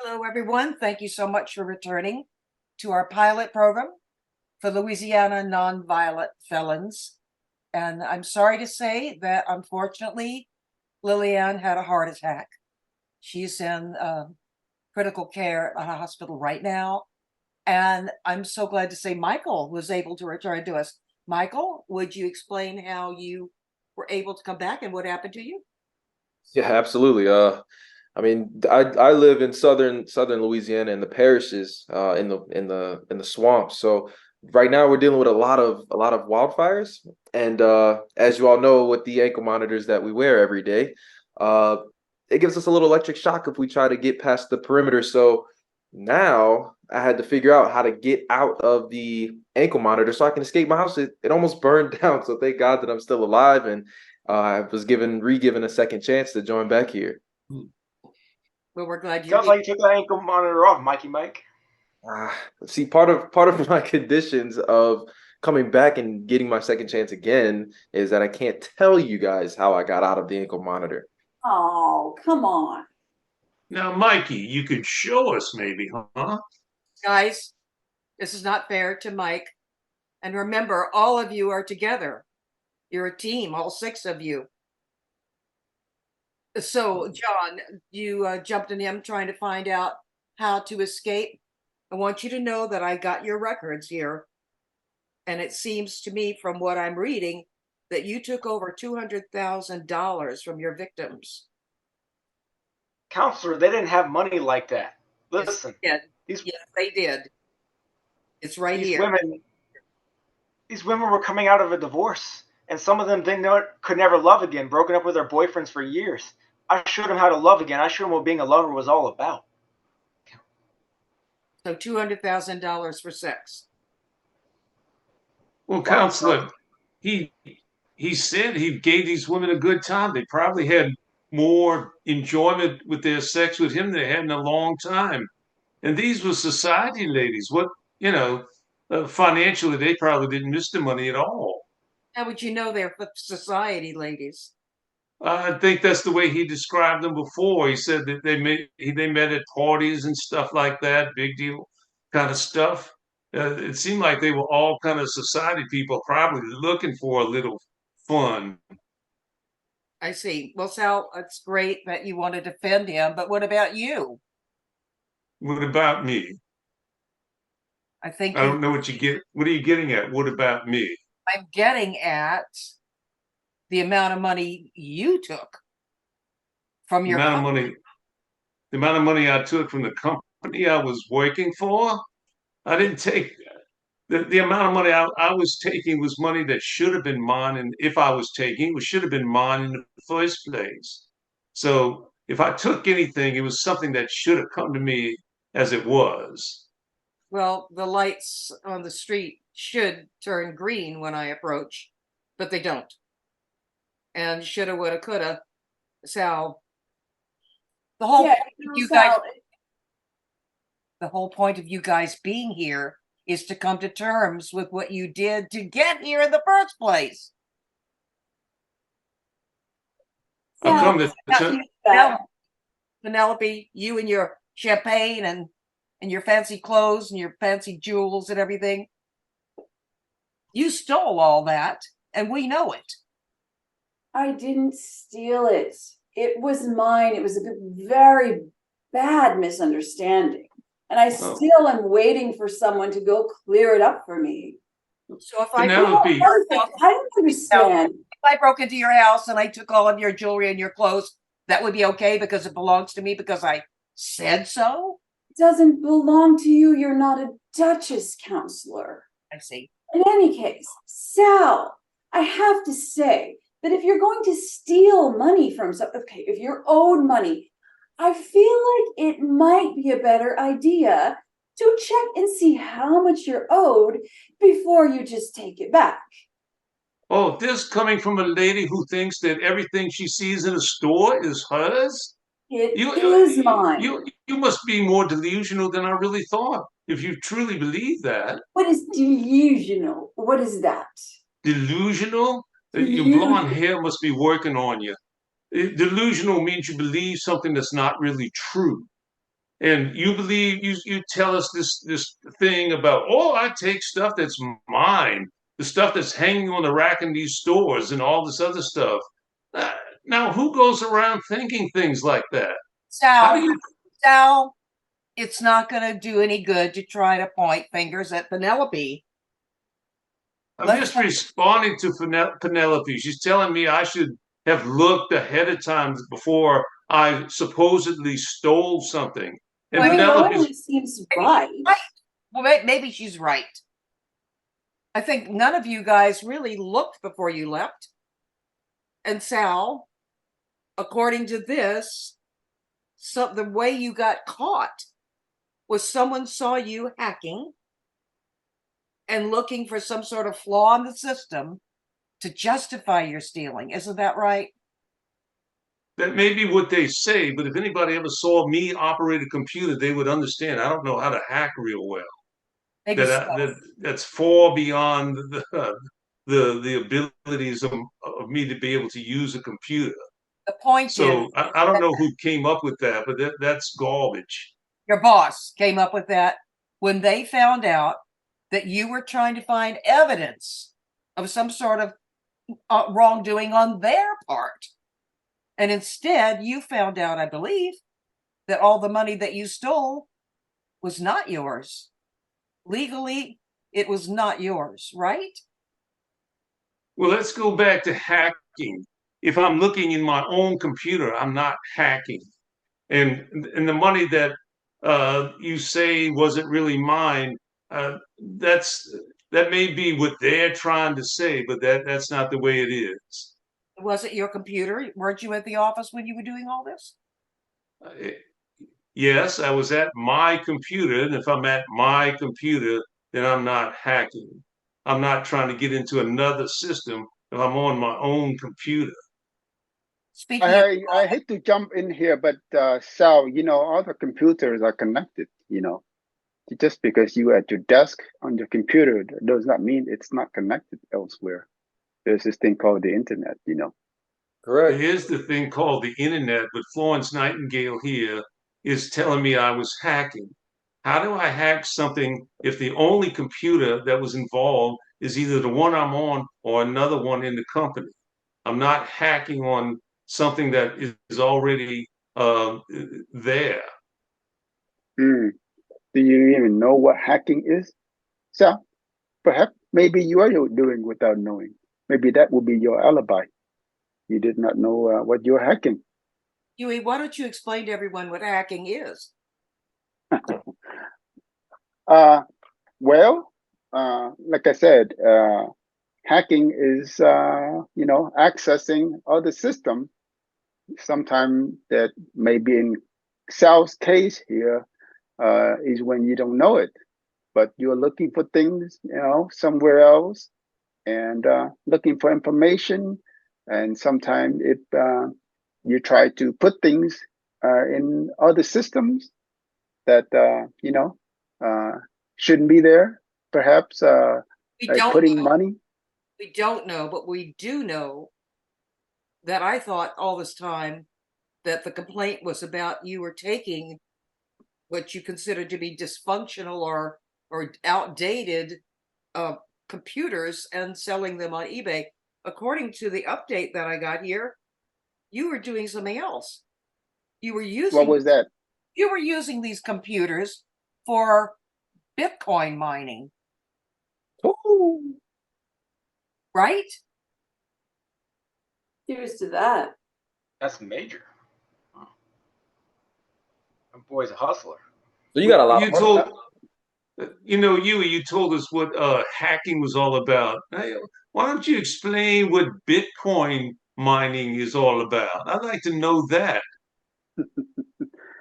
Hello, everyone. Thank you so much for returning to our pilot program for Louisiana nonviolent felons. And I'm sorry to say that unfortunately, Lillian had a heart attack. She's in critical care at a hospital right now. And I'm so glad to say Michael was able to return to us. Michael, would you explain how you were able to come back and what happened to you? Yeah, absolutely. I live in southern Louisiana in the parishes, in the swamps. So right now we're dealing with a lot of wildfires, and as you all know, with the ankle monitors that we wear every day, uh, it gives us a little electric shock if we try to get past the perimeter. So now I had to figure out how to get out of the ankle monitor so I can escape my house. It almost burned down, so thank God that I'm still alive and I was re-given a second chance to join back here. Well, we're glad you're Sounds here. like you took the ankle monitor off, Mikey Mike. Ah, see, part of my conditions of coming back and getting my second chance again is that I can't tell you guys how I got out of the ankle monitor. Oh, come on. Now, Mikey, you could show us maybe, huh? Guys, this is not fair to Mike. And remember, all of you are together. You're a team, all six of you. So, John, you jumped in him trying to find out how to escape. I want you to know that I got your records here. And it seems to me from what I'm reading that you took over $200,000 from your victims. Counselor, they didn't have money like that. Yes, Listen, they did. these Yes, they did. It's right these here. women these women were coming out of a divorce, and some of them didn't know could never love again, broken up with their boyfriends for years. I showed them how to love again. I showed them what being a lover was all about. So $200,000 for sex. Well, Wow. counselor, he he said he gave these women a good time. They probably had more enjoyment with their sex with him than they had in a long time. And these were society ladies. You know, financially, they probably didn't miss the money at all. How would you know they're society ladies? I think that's the way he described them before. He said that they met at parties and stuff like that, big deal kind of stuff. It seemed like they were all kind of society people, probably looking for a little fun. I see. Well, Sal, it's great that you want to defend him, but what about you? What about me? I think I you, don't know what you get. What are you getting at? What about me? I'm getting at the amount of money you took from The your amount of company. money, the amount of money I took from the company I was working for. I didn't take the amount of money I was taking was money that should have been mine, and if I was taking, it should have been mine in the first place. So if I took anything, it was something that should have come to me as it was. Well, the lights on the street should turn green when I approach, but they don't. And shoulda, woulda, coulda. Sal, the whole Yeah, point you of know, you guys, Sal, the whole point of you guys being here is to come to terms with what you did to get here in the first place. I Sal, come to Now, ter- that. now, Penelope, you and your champagne and your fancy clothes and your fancy jewels and everything, you stole all that, and we know it. I didn't steal it. It was mine. It was a very bad misunderstanding. And I oh, still am waiting for someone to go clear it up for me. So if I You know, Penelope. another thing, I don't understand. if I broke into your house and I took all of your jewelry and your clothes, that would be okay because it belongs to me because I said so? It doesn't belong to you. You're not a Duchess, counselor. I see. In any case, Sal, I have to say that if you're going to steal money from okay, if you're owed money, I feel like it might be a better idea to check and see how much you're owed before you just take it back. Oh, this coming from a lady who thinks that everything she sees in a store is hers? It You is mine. you must be more delusional than I really thought. If you truly believe that. What is delusional? What is that? Delusional? Your blonde Delusion. hair must be working on you. Delusional means you believe something that's not really true. And you believe you tell us this thing about, oh, I take stuff that's mine, the stuff that's hanging on the rack in these stores and all this other stuff. Uh, Now, who goes around thinking things like that? How do Sal, you? Sal, it's not going to do any good to try to point fingers at Penelope. I'm Let's just responding to Penelope. She's telling me I should have looked ahead of time before I supposedly stole something. And Well, Well, it Penelope's, only seems maybe right. she's right. Well, maybe she's right. I think none of you guys really looked before you left. And Sal, according to this, so the way you got caught was someone saw you hacking and looking for some sort of flaw in the system to justify your stealing. Isn't that right? that may be what they say, but if anybody ever saw me operate a computer, they would understand. I don't know how to hack real well. Maybe so. That's far beyond the abilities of me to be able to use a computer. The point is, So I don't know who came up with that, but that's garbage. your boss came up with that when they found out that you were trying to find evidence of some sort of wrongdoing on their part. And instead, you found out, I believe, that all the money that you stole was not yours. Legally, it was not yours, right? Well, let's go back to hacking. If I'm looking in my own computer, I'm not hacking. And the money that you say wasn't really mine, that's that may be what they're trying to say, but that's not the way it is. Was it your computer? Weren't you at the office when you were doing all this? Uh, Yes, I was at my computer, and if I'm at my computer, then I'm not hacking. I'm not trying to get into another system if I'm on my own computer. Speaking of, I hate to jump in here, but Sal, all the computers are connected. Just because you at your desk on your computer does not mean it's not connected elsewhere. There's this thing called the internet. Correct. Here's the thing called the internet, but Florence Nightingale here is telling me I was hacking. How do I hack something if the only computer that was involved is either the one I'm on or another one in the company? I'm not hacking on something that is already there. Hmm. Do you even know what hacking is? So perhaps maybe you are doing without knowing. Maybe that will be your alibi. You did not know what you're hacking. Huey, why don't you explain to everyone what hacking is? Well, like I said, hacking is accessing other system. Sometimes that maybe in Sal's case here is when you don't know it, but you're looking for things, somewhere else, and looking for information. And sometimes you try to put things in other systems that shouldn't be there. Perhaps We like don't putting know. money. We don't know, but we do know that I thought all this time that the complaint was about you were taking what you consider to be dysfunctional or outdated computers and selling them on eBay. According to the update that I got here, you were doing something else. You were What was that? using these computers for Bitcoin mining, Ooh. right? Cheers to that. That's major. That boy's a hustler. So you got a lot You of money. told, you told us what hacking was all about. Hey, why don't you explain what Bitcoin mining is all about? I'd like to know that.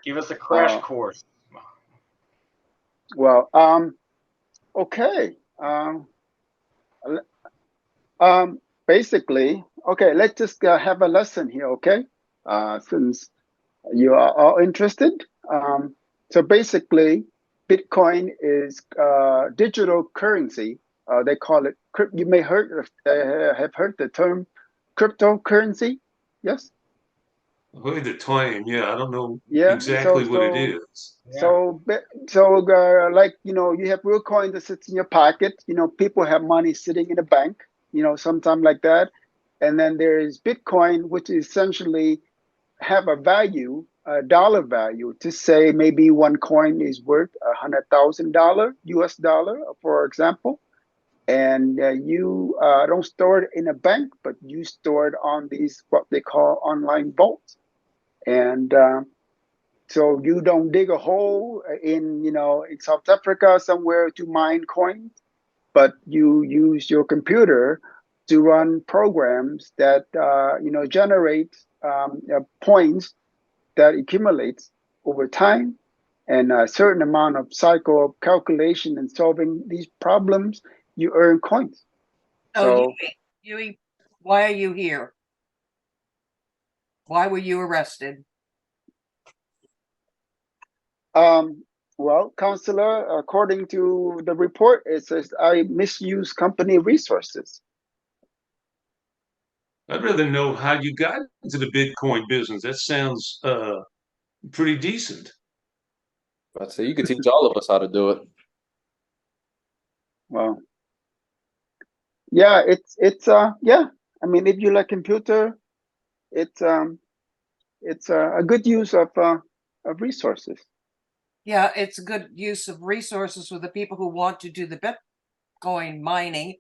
Give us a crash Uh, course. well, okay. Basically, okay, let's just have a lesson here, okay? Since you are all interested. So basically, Bitcoin is digital currency. They call it, you may have heard the term cryptocurrency. Yes? I heard the claim. Yeah, I don't know Yeah. exactly what it is. So, like, you have real coin that sits in your pocket. People have money sitting in a bank, sometime like that. And then there is Bitcoin, which essentially have a value, a dollar value, to say maybe one coin is worth $100,000 US dollar, for example. And you don't store it in a bank, but you store it on these what they call online vaults. And so you don't dig a hole in South Africa somewhere to mine coins, but you use your computer to run programs that generate points that accumulates over time, and a certain amount of cycle of calculation and solving these problems, you earn coins. So So Huey, why are you here? Why were you arrested? well, counselor, according to the report, it says I misuse company resources. I'd rather know how you got into the Bitcoin business. That sounds pretty decent. I'd say you could teach all of us how to do it. Well, yeah, yeah. I mean, if you like computer, it's a good use of resources. Yeah, it's a good use of resources for the people who want to do the Bitcoin mining.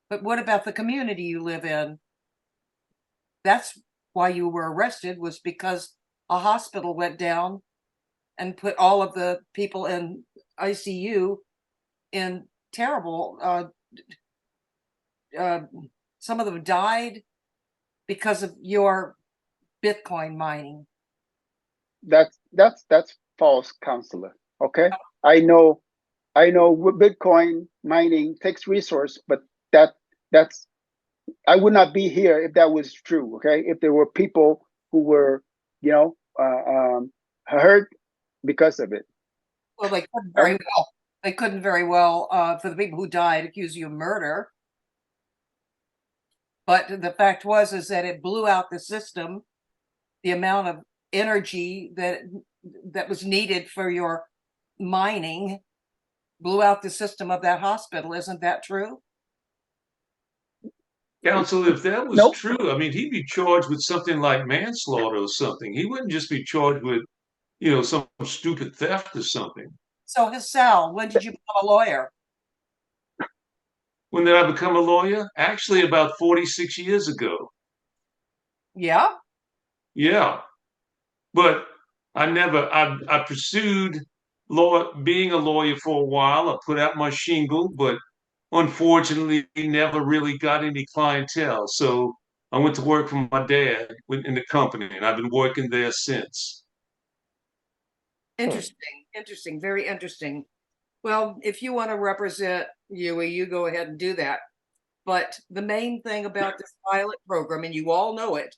But what about the community you live in? That's why you were arrested, was because a hospital went down and put all of the people in ICU in terrible, some of them died because of your Bitcoin mining. That's false, counselor. Okay, I know Bitcoin mining takes resource, but that's I would not be here if that was true. Okay, if there were people who were hurt because of it. Well, they couldn't very well. They couldn't very well, for the people who died, accuse you of murder. But the fact is that it blew out the system. The amount of energy that was needed for your mining blew out the system of that hospital. Isn't that true? Counsel, if that was Nope. true, I mean, he'd be charged with something like manslaughter or something. He wouldn't just be charged with, some stupid theft or something. So, Hassel, when did you become a lawyer? When did I become a lawyer? Actually, about 46 years ago. Yeah. Yeah. But I pursued being a lawyer for a while. I put out my shingle, but unfortunately never really got any clientele. So I went to work for my dad in the company, and I've been working there since. Interesting, very interesting. Well, if you want to represent Yui, you go ahead and do that. But the main thing about this pilot program, and you all know it,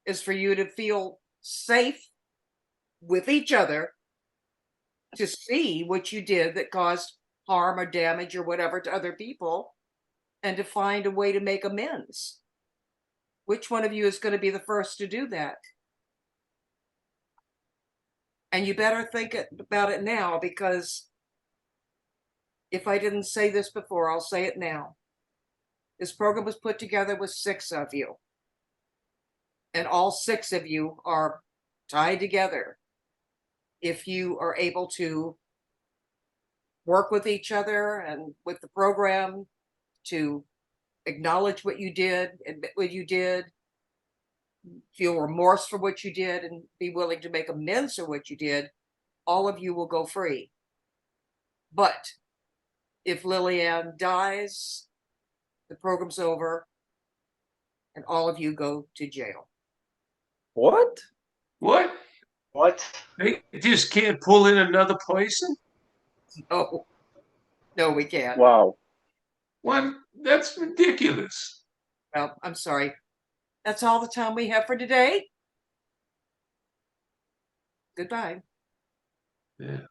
is for you to feel safe with each other, to see what you did that caused harm or damage or whatever to other people, and to find a way to make amends. Which one of you is going to be the first to do that? And you better think about it now, because if I didn't say this before, I'll say it now. This program was put together with 6 of you. And all 6 of you are tied together. If you are able to work with each other and with the program to acknowledge what you did, admit what you did, feel remorse for what you did, and be willing to make amends for what you did, all of you will go free. But if Lillian dies, the program's over, and all of you go to jail. What? What? What? They just can't pull in another person? No, we can't. Wow. What? That's ridiculous. Well, I'm sorry. That's all the time we have for today. Goodbye. Yeah.